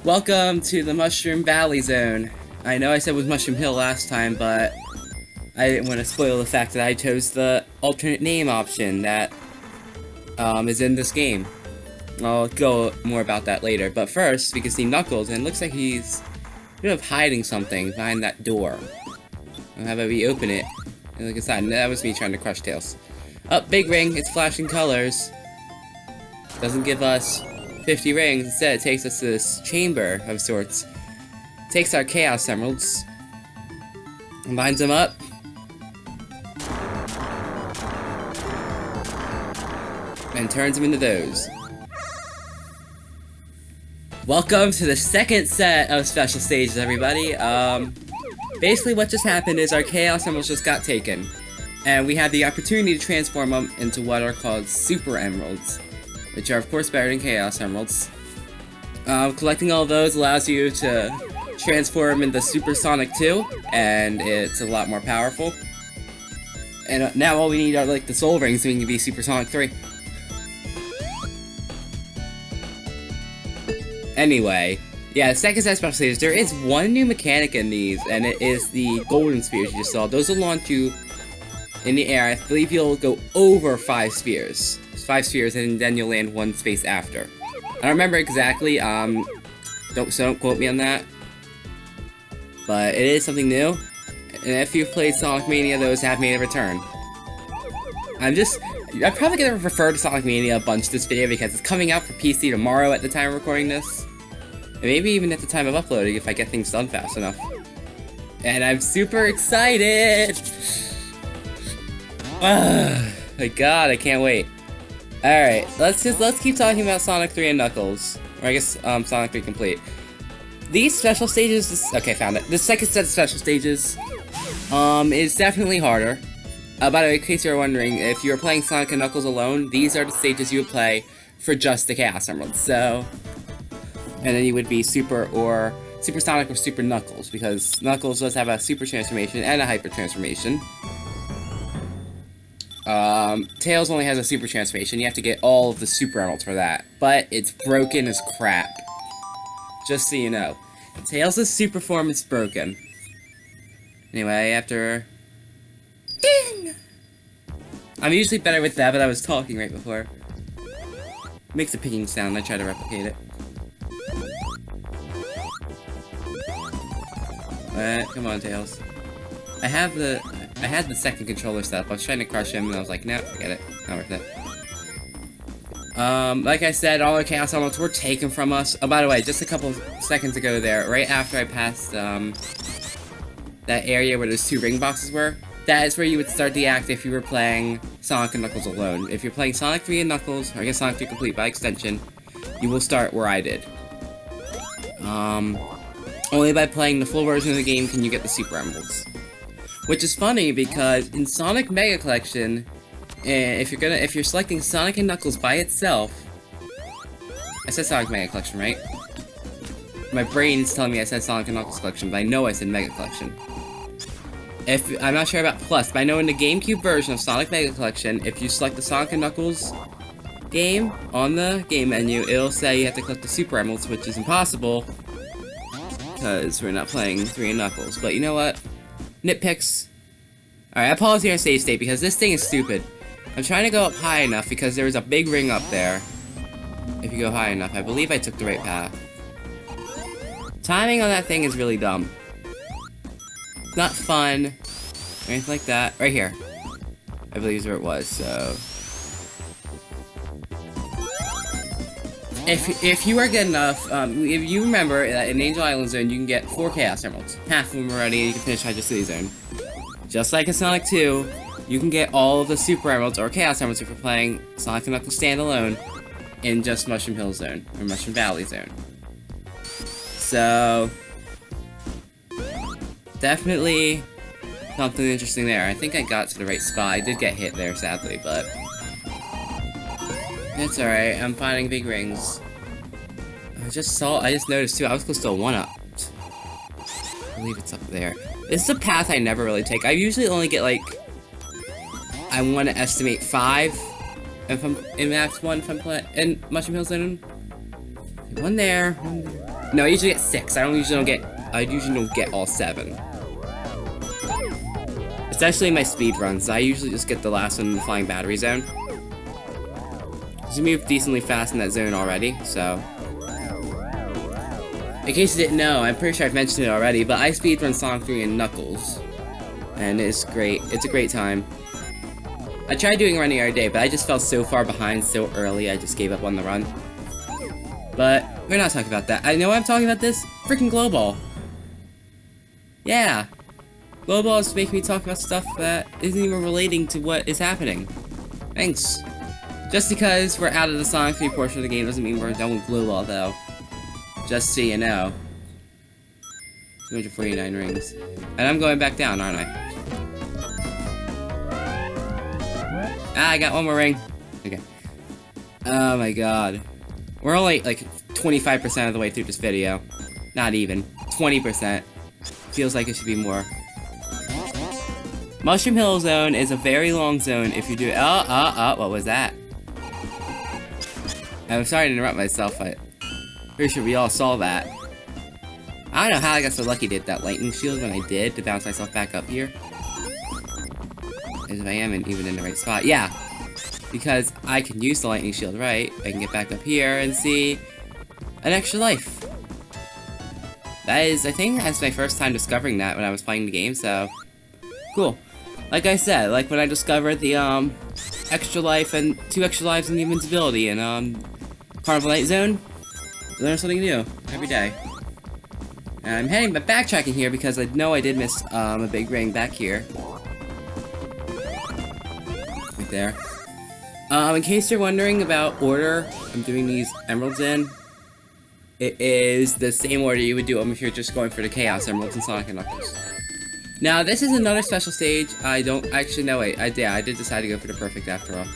Welcome to the Mushroom Valley Zone. I know I said it was Mushroom Hill last time, but I didn't want to spoil the fact that I chose the alternate name option that is in this game. I'll go more about that later, but first we can see Knuckles, and it looks like he's sort of hiding something behind that door. How about we open it and look inside? And that was me trying to crush Tails. Up, big ring, it's flashing colors. Doesn't give us 50 rings, instead it takes us to this chamber of sorts. Takes our Chaos Emeralds, and lines them up. And turns them into those. Welcome to the second set of special stages, everybody. Basically what just happened is our Chaos Emeralds just got taken. And we had the opportunity to transform them into what are called Super Emeralds, which are of course better than Chaos Emeralds. Collecting all of those allows you to transform into Super Sonic 2, and it's a lot more powerful. And now all we need are like the Soul Rings so we can be Super Sonic 3. Anyway, yeah, the second set of special stages, there is one new mechanic in these, and it is the golden spheres you just saw. Those will launch you in the air. I believe you'll go over 5 spheres. 5 spheres, and then you'll land one space after. I don't remember exactly, don't quote me on that. But it is something new, and if you've played Sonic Mania, those have made a return. I'm probably gonna refer to Sonic Mania a bunch this video because it's coming out for PC tomorrow at the time of recording this. And maybe even at the time of uploading if I get things done fast enough. And I'm super excited! My god, I can't wait. Alright, let's keep talking about Sonic 3 and Knuckles. Or I guess, Sonic 3 Complete. These special stages, okay, found it. The second set of special stages, is definitely harder. By the way, in case you're wondering, if you're playing Sonic and Knuckles alone, these are the stages you would play for just the Chaos Emeralds, so... And then you would be Super Sonic or Super Knuckles, because Knuckles does have a Super Transformation and a Hyper Transformation. Tails only has a Super Transformation, you have to get all of the Super Emeralds for that, but it's broken as crap. Just so you know. Tails' super form is broken. Anyway, after... Ding! I'm usually better with that, but I was talking right before. Makes a picking sound, I try to replicate it. Come on, Tails. I had the second controller set up. I was trying to crush him, and I was like, no, forget it. Not worth it. Like I said, all our Chaos Emeralds were taken from us. Oh, by the way, just a couple seconds ago there, right after I passed, that area where those 2 ring boxes were, that is where you would start the act if you were playing Sonic and Knuckles alone. If you're playing Sonic 3 and Knuckles, or I guess Sonic 3 Complete by extension, you will start where I did. Only by playing the full version of the game can you get the Super Emeralds. Which is funny because in Sonic Mega Collection, if you're selecting Sonic and Knuckles by itself, I said Sonic Mega Collection, right? My brain's telling me I said Sonic and Knuckles Collection, but I know I said Mega Collection. I'm not sure about Plus, but I know in the GameCube version of Sonic Mega Collection, if you select the Sonic and Knuckles game on the game menu, it'll say you have to collect the Super Emeralds, which is impossible because we're not playing 3 and Knuckles. But you know what? Nitpicks. Alright, I pause here and save state because this thing is stupid. I'm trying to go up high enough because there was a big ring up there. If you go high enough, I believe I took the right path. Timing on that thing is really dumb. Not fun, or anything like that. Right here, I believe is where it was, so... If you are good enough, if you remember that in Angel Island Zone, you can get 4 Chaos Emeralds. Half of them already, and you can finish Hydro City Zone. Just like in Sonic 2, you can get all of the Super Emeralds, or Chaos Emeralds if you're playing Sonic and Knuckles standalone, in just Mushroom Hill Zone, or Mushroom Valley Zone. So... definitely something interesting there. I think I got to the right spot. I did get hit there, sadly, but... it's alright, I'm finding big rings. I just noticed too, I was close to a 1-up. I believe it's up there. This is a path I never really take. I usually only get like... I want to estimate 5 if I'm in Max 1 if I'm playing in Mushroom Hill Zone. One there. No, I usually get 6. I usually don't get all 7. Especially in my speed runs. I usually just get the last one in the flying battery zone. Because you move decently fast in that zone already, so. In case you didn't know, I'm pretty sure I've mentioned it already, but I speedrun Sonic 3 and Knuckles. And it's great. It's a great time. I tried doing running every day, but I just fell so far behind so early, I just gave up on the run. But we're not talking about that. I know I'm talking about this. Freaking Glow Ball. Yeah. Glow Ball is making me talk about stuff that isn't even relating to what is happening. Thanks. Just because we're out of the Sonic 3 portion of the game doesn't mean we're done with Glow Ball, though. Just so you know. 249 rings. And I'm going back down, aren't I? Ah, I got one more ring. Okay. Oh my god. We're only, like, 25% of the way through this video. Not even. 20%. Feels like it should be more. Mushroom Hill Zone is a very long zone if you do- what was that? I'm sorry to interrupt myself, but pretty sure we all saw that. I don't know how I got so lucky to hit that lightning shield when I did to bounce myself back up here. As if I am even in the right spot. Yeah! Because I can use the lightning shield right. I can get back up here and see an extra life. That is, I think that's my first time discovering that when I was playing the game, so cool. Like I said, like when I discovered the extra life and 2 extra lives and the invincibility in Carnival Night Zone, learn something new every day. And I'm heading backtracking here because I know I did miss a big ring back here. Right there. In case you're wondering about order I'm doing these emeralds in, it is the same order you would do them if you're just going for the Chaos Emeralds and Sonic and Knuckles. Now, this is another special stage. I don't actually know. Wait, I did decide to go for the perfect after all.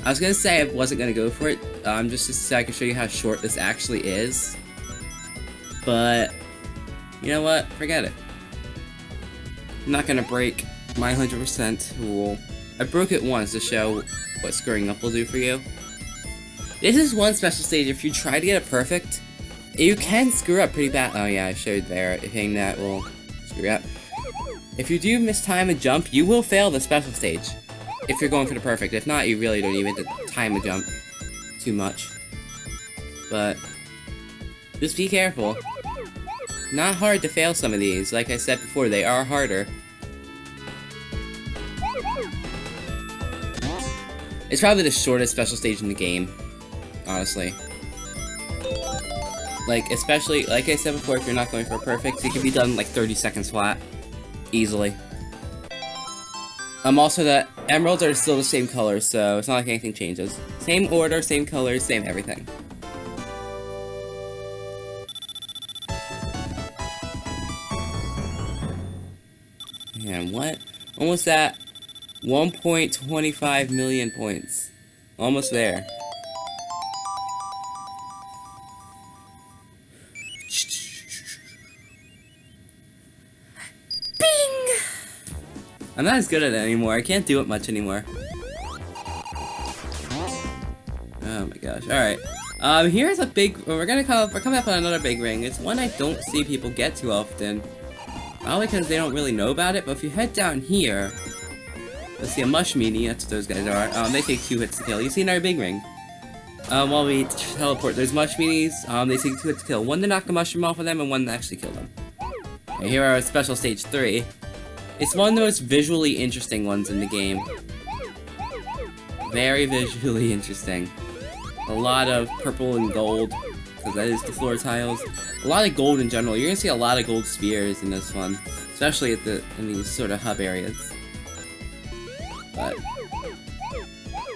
I was gonna say I wasn't gonna go for it, just so I can show you how short this actually is. But you know what? Forget it. I'm not gonna break my 100% rule. I broke it once to show what screwing up will do for you. This is one special stage. If you try to get it perfect, you can screw up pretty bad. Oh yeah, I showed there. Hitting that will screw you up. If you do miss time a jump, you will fail the special stage. If you're going for the perfect. If not, you really don't even time a jump too much. But just be careful. Not hard to fail some of these. Like I said before, they are harder. It's probably the shortest special stage in the game, honestly. Like, especially, like I said before, if you're not going for a perfect, it can be done in like 30 seconds flat. Easily. Also, the emeralds are still the same color, so it's not like anything changes. Same order, same colors, same everything. And what? Almost at 1.25 million points. Almost there. Bing! I'm not as good at it anymore. I can't do it much anymore. Oh my gosh. Alright. Here's a big... we're coming up on another big ring. It's one I don't see people get too often. Probably because they don't really know about it, but if you head down here, you'll see a Mushmeanie, that's what those guys are. They take 2 hits to kill. You see another big ring. While we teleport, there's Mushmeanies, they take 2 hits to kill. One to knock the mushroom off of them, and one to actually kill them. And here are special stage 3. It's one of the most visually interesting ones in the game. Very visually interesting. A lot of purple and gold, because that is the floor tiles. A lot of gold in general. You're gonna see a lot of gold spheres in this one, especially in these sort of hub areas. But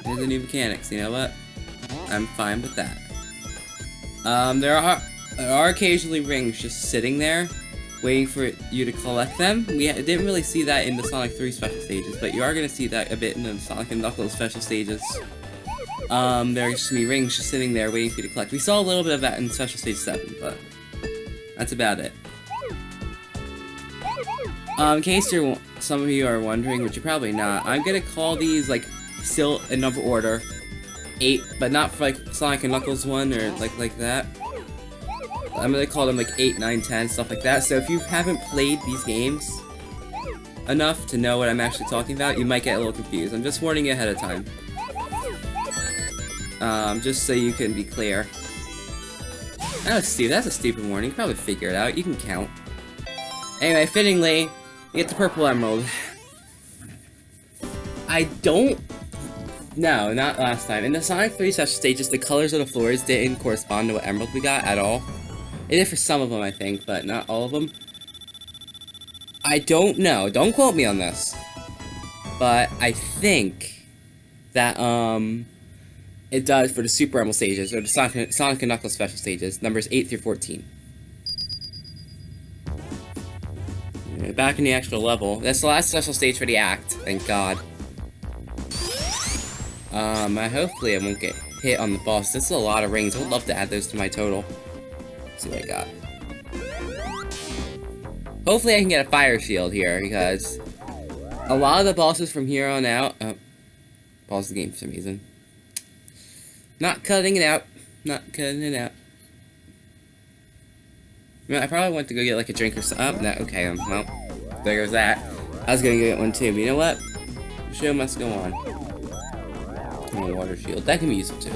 there's the new mechanics. You know what? I'm fine with that. There are occasionally rings just sitting there, waiting for you to collect them. We didn't really see that in the Sonic 3 special stages, but you are gonna see that a bit in the Sonic and Knuckles special stages. There's just gonna be rings just sitting there waiting for you to collect. We saw a little bit of that in Special Stage 7, but that's about it. In case some of you are wondering, which you're probably not, I'm gonna call these, like, still in number order. 8, but not for, like, Sonic and Knuckles 1 or, like that. I'm gonna call them like 8, 9, 10, stuff like that. So if you haven't played these games enough to know what I'm actually talking about, you might get a little confused. I'm just warning you ahead of time. Just so you can be clear. Oh, Steve, that's a stupid warning. You probably figure it out. You can count. Anyway, fittingly, you get the purple emerald. I don't... No, not last time. In the Sonic 3 special stages, the colors of the floors didn't correspond to what emerald we got at all. It did for some of them, I think, but not all of them. I don't know. Don't quote me on this. But I think that, it does for the Super Emerald stages, or the Sonic and Knuckles special stages, numbers 8 through 14. Back in the actual level. That's the last special stage for the act, thank God. Hopefully I won't get hit on the boss. This is a lot of rings. I would love to add those to my total. Let's see what I got. Hopefully I can get a fire shield here, because a lot of the bosses from here on out... Oh, pause the game for some reason. Not cutting it out. Not cutting it out. I probably went to go get like a drink or something. Oh, no, okay, well, there goes that. I was gonna get one too, but you know what? The show must go on. Oh, water shield. That can be useful too.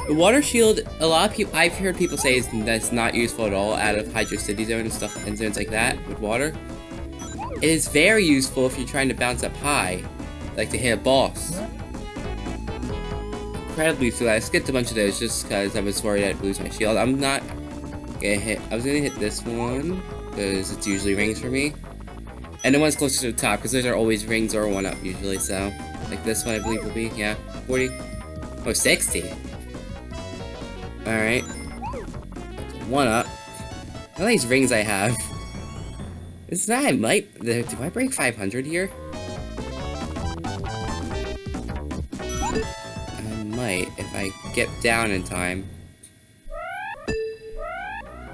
The water shield, a lot of people, I've heard people say that's not useful at all out of Hydro City Zone and stuff, and zones like that with water. It is very useful if you're trying to bounce up high, like to hit a boss. Incredibly useful. I skipped a bunch of those just because I was worried I'd lose my shield. I'm not gonna hit. I was gonna hit this one because it's usually rings for me, and the one's closer to the top because those are always rings or 1-up usually. So, like this one, I believe will be 40, oh 60. All right, 1-up. How many rings I have? It's not. I might. Do I break 500 here? I might if I get down in time.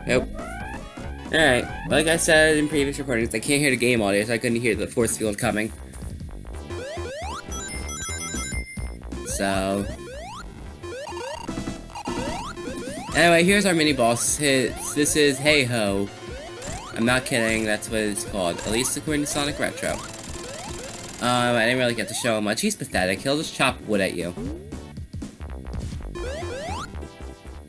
Nope. Alright, like I said in previous recordings, I can't hear the game audio, so I couldn't hear the force field coming. So... Anyway, here's our mini-boss hits. This is Hey Ho. I'm not kidding, that's what it's called. At least according to Sonic Retro. I didn't really get to show him much. He's pathetic. He'll just chop wood at you.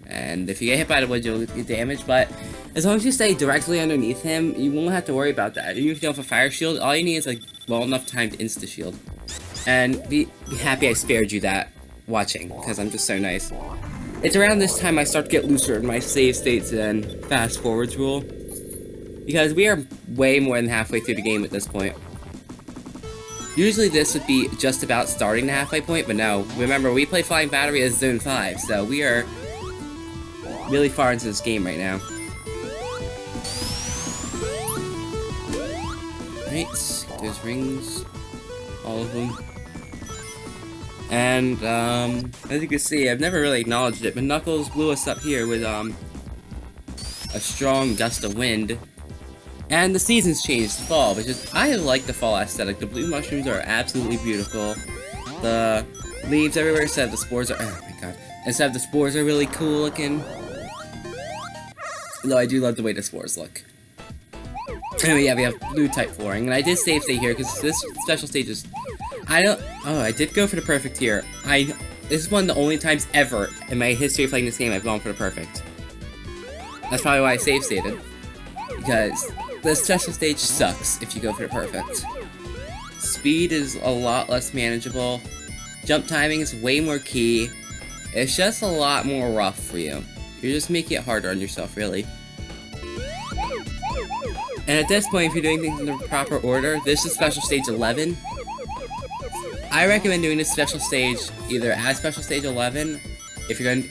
And if you get hit by the wood, you'll get damaged, but as long as you stay directly underneath him, you won't have to worry about that. Even if you don't have a fire shield, all you need is like well enough time to insta-shield. And be happy I spared you that watching, because I'm just so nice. It's around this time I start to get looser in my save states and fast forwards rule. Because we are way more than halfway through the game at this point. Usually this would be just about starting the halfway point, but no. Remember, we play Flying Battery as Zone 5, so we are really far into this game right now. Right, there's rings, all of them. And, as you can see, I've never really acknowledged it, but Knuckles blew us up here with, a strong gust of wind. And the seasons changed to fall, which is, I like the fall aesthetic. The blue mushrooms are absolutely beautiful. The leaves everywhere instead of the spores are, oh my god. Instead of the spores are really cool looking. Though I do love the way the spores look. Anyway, yeah, we have blue type flooring, and I did save state here because this special stage is... I did go for the perfect here. This is one of the only times ever in my history of playing this game I've gone for the perfect. That's probably why I save stated. Because the special stage sucks if you go for the perfect. Speed is a lot less manageable. Jump timing is way more key. It's just a lot more rough for you. You're just making it harder on yourself, really. And at this point, if you're doing things in the proper order, this is special stage 11. I recommend doing this special stage either as special stage 11, if you're gonna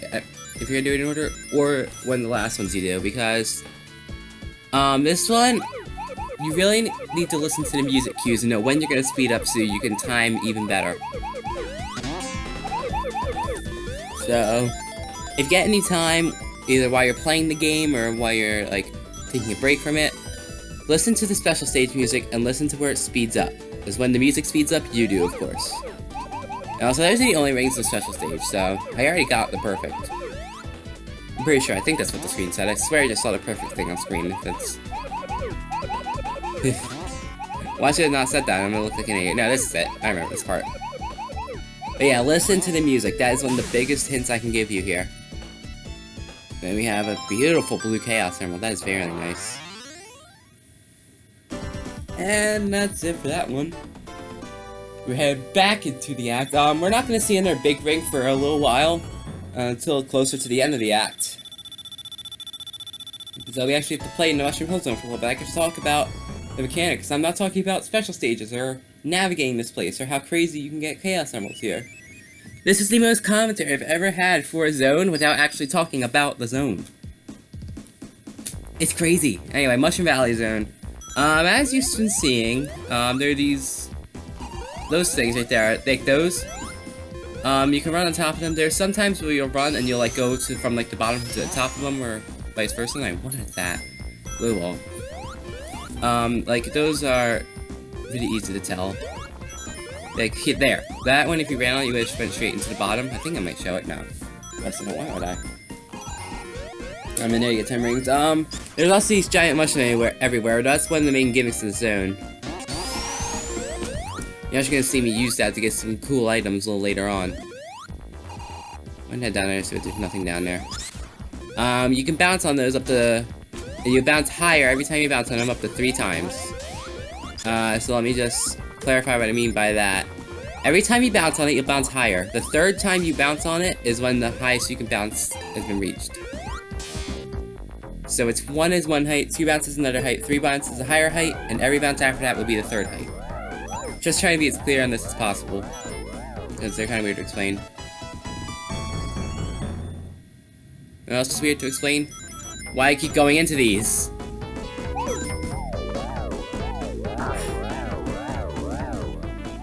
do it in order, or one of the last ones you do, because this one, you really need to listen to the music cues and know when you're gonna speed up so you can time even better. So, if you get any time, either while you're playing the game or while you're, like, taking a break from it, listen to the special stage music and listen to where it speeds up. Because when the music speeds up, you do, of course. And also, those are the only rings in the special stage, so I already got the perfect. pretty sure. I think that's what the screen said. I swear I just saw the perfect thing on screen. If it's... Why should I have not said that? I'm gonna look like an idiot. No, this is it. I remember this part. But yeah, listen to the music. That is one of the biggest hints I can give you here. Then we have a beautiful blue Chaos Emerald. That is very nice. And that's it for that one. We head back into the act. We're not going to see another big ring for a little while. Until closer to the end of the act. So we actually have to play in the Mushroom Hill Zone for a little bit. I can talk about the mechanics. I'm not talking about special stages or navigating this place or how crazy you can get Chaos Emeralds here. This is the most commentary I've ever had for a zone without actually talking about the zone. It's crazy. Anyway, Mushroom Valley Zone. As you've been seeing, there are those things right there, like those. You can run on top of them. There's sometimes where you'll run and you'll like go from like the bottom to the top of them, or vice versa. And what is that? Blue wall. Like those are really easy to tell. Like there, that one if you ran on it, you would have went straight into the bottom. I think I might show it now. Why would I? In there you get 10 rings. There's also these giant mushrooms everywhere. That's one of the main gimmicks of the zone. You're actually gonna see me use that to get some cool items a little later on. I'm gonna head down there so there's nothing down there. You can bounce on those up to... And you bounce higher every time you bounce on them up to 3 times. So let me just clarify what I mean by that. Every time you bounce on it, you'll bounce higher. The 3rd time you bounce on it is when the highest you can bounce has been reached. So it's 1 is one height, 2 bounces another height, 3 bounces is a higher height, and every bounce after that would be the 3rd height. Just trying to be as clear on this as possible, because they're kind of weird to explain. What else is weird to explain? Why I keep going into these.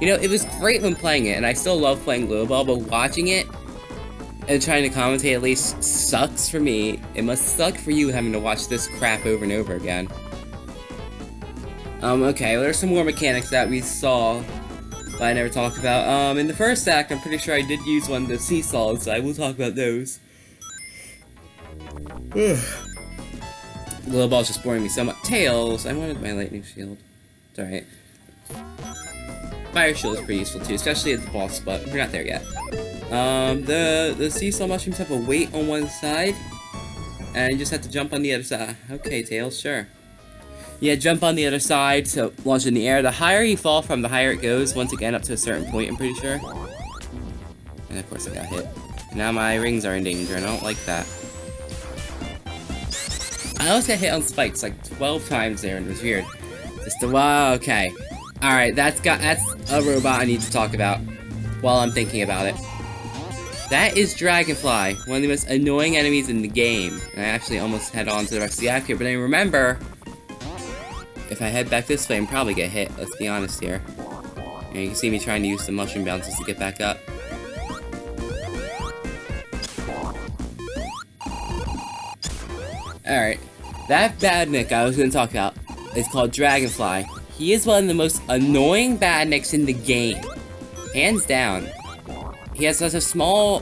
You know, it was great when playing it, and I still love playing Glow Ball, but watching it and trying to commentate at least sucks for me. It must suck for you having to watch this crap over and over again. Okay, well, there's some more mechanics that we saw that I never talked about. In the first act, I'm pretty sure I did use one of the seesaws, so I will talk about those. Glow Ball's just boring me so much. Tails! I wanted my lightning shield. It's alright. Fire shield is pretty useful too, especially at the boss, but we're not there yet. The seesaw mushrooms have a weight on one side, and you just have to jump on the other side. Okay, Tails, sure. Yeah, jump on the other side to launch in the air. The higher you fall from, the higher it goes, once again up to a certain point, I'm pretty sure. And of course I got hit. Now my rings are in danger, and I don't like that. I almost got hit on spikes like 12 times there, and it was weird. Just a wow, okay. Alright, that's a robot I need to talk about while I'm thinking about it. That is Dragonfly, one of the most annoying enemies in the game. And I actually almost head on to the rest of the act here, but then remember, if I head back this way, I'm probably get hit, let's be honest here. And you can see me trying to use the mushroom bounces to get back up. Alright, that Badnik I was going to talk about is called Dragonfly. He is one of the most annoying Badniks in the game. Hands down. He has such a small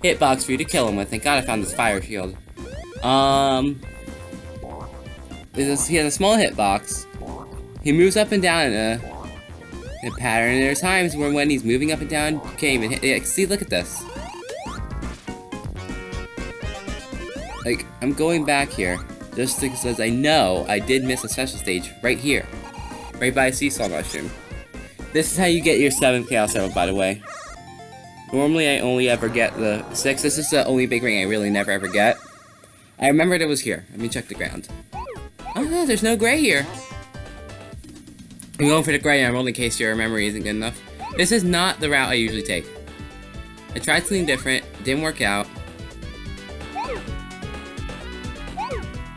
hitbox for you to kill him with. Thank God I found this fire shield. He has a small hitbox. He moves up and down in a pattern. And there's times when he's moving up and down, you can't even hit. Yeah, see, look at this. Like, I'm going back here just because I know I did miss a special stage right here. Right by a seesaw mushroom. This is how you get your 7th Chaos Emerald, by the way. Normally I only ever get the 6. This is the only big ring I really never ever get. I remembered it was here. Let me check the ground. Oh no, there's no gray here. I'm going for the gray emerald in case your memory isn't good enough. This is not the route I usually take. I tried something different, didn't work out.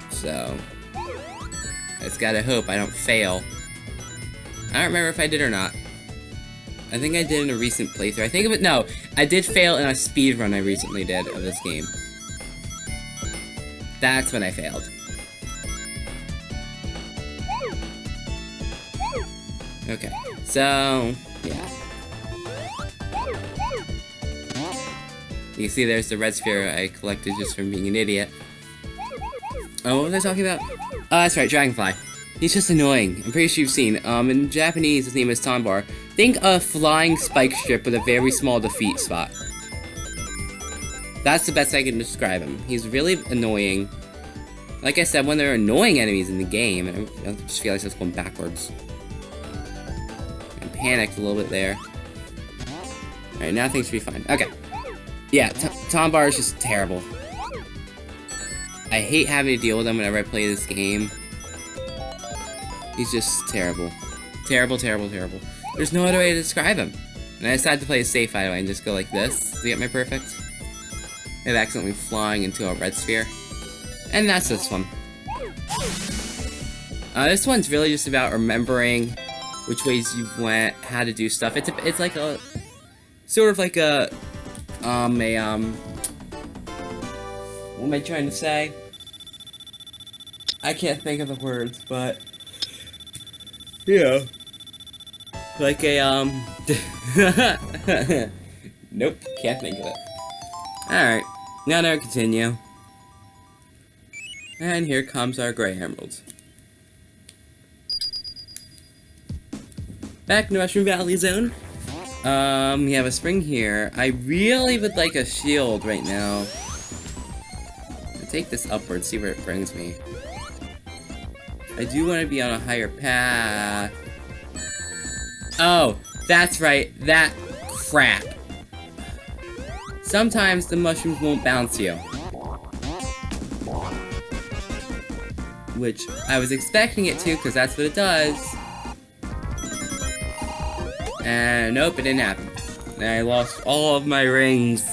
So, I just gotta hope I don't fail. I don't remember if I did or not. I think I did in a recent playthrough. I think of it. No, I did fail in a speedrun I recently did of this game. That's when I failed. Okay, so yeah. You see there's the red sphere I collected just from being an idiot. Oh, what was I talking about? Oh, that's right, Dragonfly. He's just annoying. I'm pretty sure you've seen. In Japanese, his name is Tanbar. Think a flying spike strip with a very small defeat spot. That's the best I can describe him. He's really annoying. Like I said, when there are annoying enemies in the game, I just feel like it's going backwards. I panicked a little bit there. Alright, now things should be fine. Okay. Yeah, Tanbar is just terrible. I hate having to deal with him whenever I play this game. He's just terrible. Terrible, terrible, terrible. There's no other way to describe him. And I decided to play it safe, by the way, and just go like this to get my perfect. Of accidentally flying into a red sphere. And that's this one. This one's really just about remembering which ways you went, how to do stuff. It's like a sort of like a what am I trying to say? I can't think of the words, but yeah, like a nope, can't think of it. Alright, now continue. And here comes our gray emerald. Back in the Mushroom Valley zone. We have a spring here. I really would like a shield right now. I'll take this upwards, see where it brings me. I do want to be on a higher path. Oh, that's right, that crap. Sometimes the mushrooms won't bounce you. Which I was expecting it to, because that's what it does. And nope, it didn't happen. And I lost all of my rings.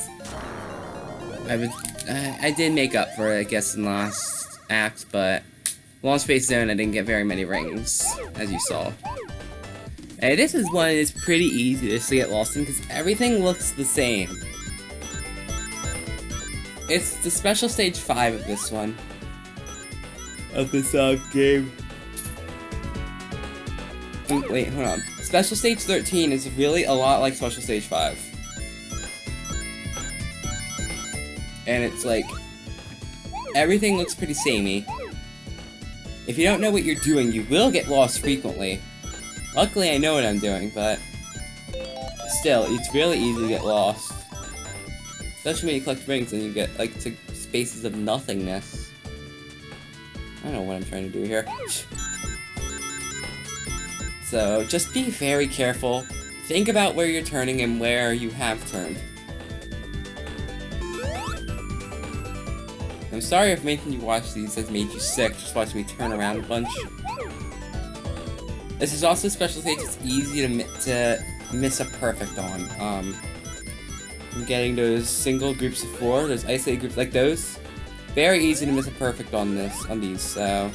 I did make up for it, I guess, in the last act, but Long Space Zone, I didn't get very many rings, as you saw. And this is one that's pretty easy just to get lost in, because everything looks the same. It's the special stage 5 of this one. Of this game. Wait, hold on. Special stage 13 is really a lot like special stage 5. And it's like, everything looks pretty samey. If you don't know what you're doing, you will get lost frequently. Luckily, I know what I'm doing, but still, it's really easy to get lost. Especially when you collect rings and you get, like, to spaces of nothingness. I don't know what I'm trying to do here. So, just be very careful. Think about where you're turning and where you have turned. I'm sorry if making you watch these has made you sick, just watching me turn around a bunch. This is also a special stage it's easy to miss a perfect on. From getting those single groups of 4, those isolated groups like those. Very easy to miss a perfect on these, so...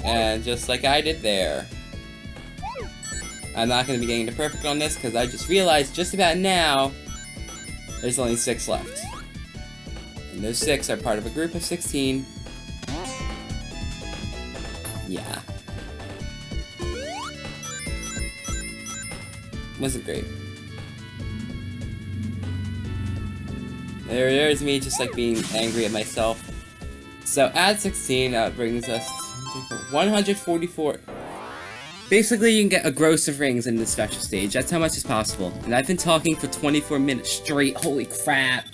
And just like I did there. I'm not going to be getting the perfect on this, because I just realized just about now, there's only 6 left. And those 6 are part of a group of 16. Yeah. Wasn't great. There's me just like being angry at myself. So at 16, that brings us to 144. Basically, you can get a gross of rings in this special stage. That's how much is possible. And I've been talking for 24 minutes straight. Holy crap.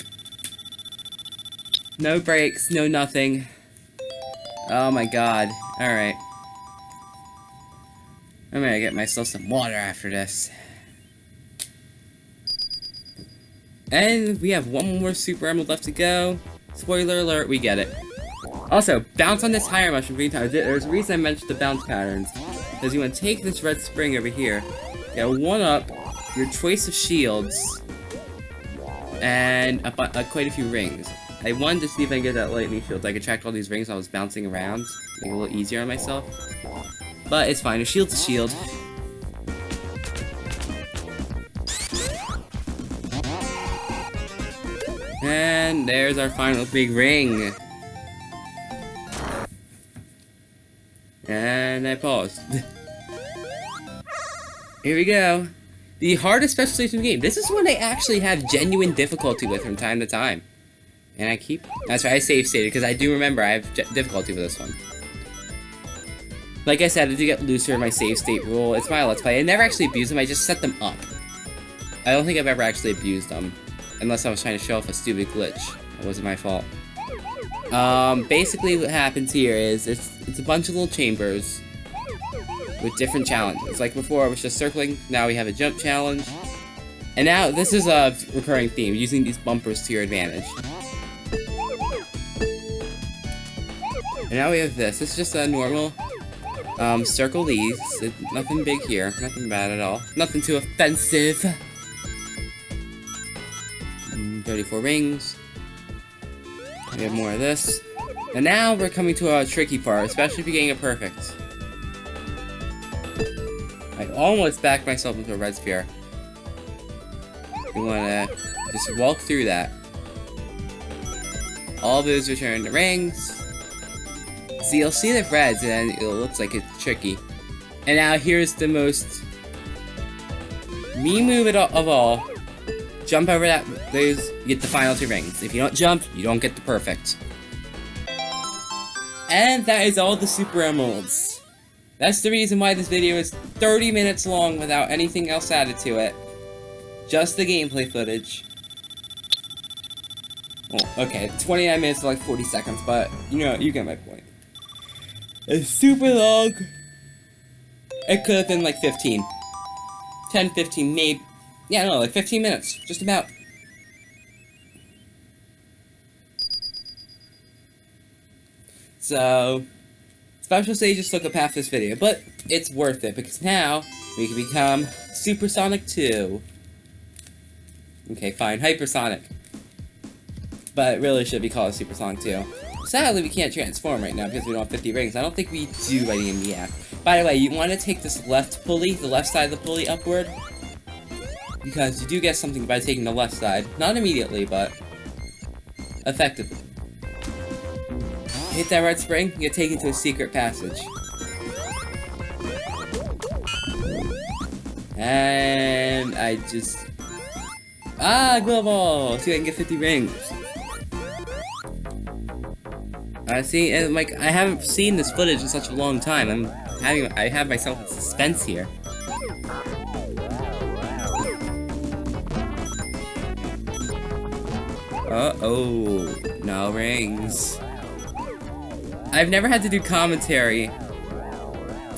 No breaks, no nothing. Oh my god. Alright. I'm gonna get myself some water after this. And we have one more Super Emerald left to go. Spoiler alert, we get it. Also, bounce on this higher mushroom 3 times. There's a reason I mentioned the bounce patterns. Because you want to take this red spring over here, get 1-up, your choice of shields, and quite a few rings. I wanted to see if I can get that lightning shield. I could track all these rings while I was bouncing around, make it a little easier on myself. But it's fine, a shield's a shield. And there's our final big ring. And I paused. Here we go. The hardest special stage in the game. This is one I actually have genuine difficulty with from time to time. And that's why I save stated, because I do remember I have difficulty with this one. Like I said, I did get looser in my save state rule. It's my Let's Play. I never actually abused them, I just set them up. I don't think I've ever actually abused them. Unless I was trying to show off a stupid glitch. That wasn't my fault. Basically what happens here is, it's a bunch of little chambers with different challenges. Like before, it was just circling. Now we have a jump challenge. And now, this is a recurring theme, using these bumpers to your advantage. And now we have this. It's just a normal, circle these. Nothing big here. Nothing bad at all. Nothing too offensive. 34 rings. We have more of this. And now we're coming to a tricky part, especially if you're getting it perfect. I almost backed myself into a red sphere. You wanna just walk through that. All those return to rings. So you'll see the reds and it looks like it's tricky. And now here's the most me move of all. Jump over those, you get the final 2 rings. If you don't jump, you don't get the perfect. And that is all the Super Emeralds. That's the reason why this video is 30 minutes long without anything else added to it. Just the gameplay footage. Oh, okay, 29 minutes to like 40 seconds, but you know, you get my point. It's super long. It could have been like 15. 10, 15, maybe. Yeah, no, like 15 minutes. Just about. So, special stages took up half this video, but it's worth it because now we can become Supersonic 2. Okay, fine, Hypersonic. But it really should be called Supersonic 2. Sadly, we can't transform right now because we don't have 50 rings. I don't think we do by the end of the app. By the way, you want to take this left pulley, the left side of the pulley upward. Because you do get something by taking the left side. Not immediately, but effectively. Hit that red spring, you get taken to a secret passage. And I just... Glow Ball! See if I can get 50 rings. See, and like, I haven't seen this footage in such a long time. I have myself in suspense here. Uh-oh, no rings. I've never had to do commentary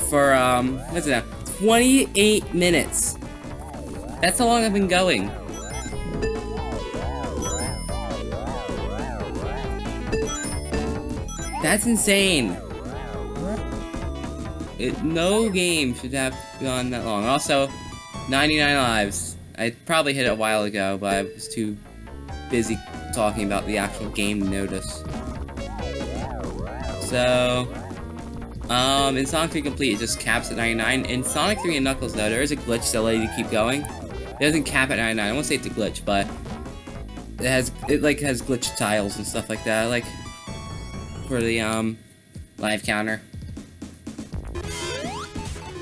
for, what's it now? 28 minutes. That's how long I've been going. That's insane. No game should have gone that long. Also, 99 lives. I probably hit it a while ago, but I was too busy talking about the actual game notice. So, in Sonic 3 Complete, it just caps at 99. In Sonic 3 and Knuckles, though, there is a glitch to let you keep going. It doesn't cap at 99. I won't say it's a glitch, but it has glitch tiles and stuff like that, like for the live counter.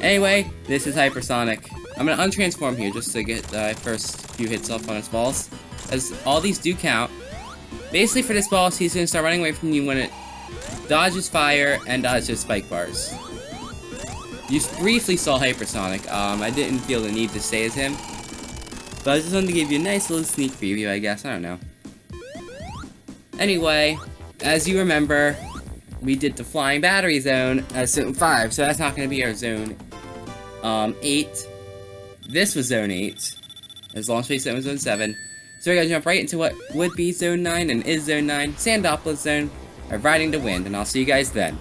Anyway, this is Hypersonic. I'm gonna untransform here just to get the first few hits off on his balls, as all these do count. Basically, for this boss, he's gonna start running away from you when it dodges fire and dodges spike bars. You briefly saw Hypersonic. I didn't feel the need to say as him, but I just wanted to give you a nice little sneak preview, I guess. I don't know. Anyway, as you remember, we did the Flying Battery Zone at Zone 5, so that's not going to be our Zone 8. This was Zone 8, as Launch Space Zone was Zone 7. So we're going to jump right into what would be Zone 9 and is Zone 9, Sandopolis Zone, of Riding the Wind, and I'll see you guys then.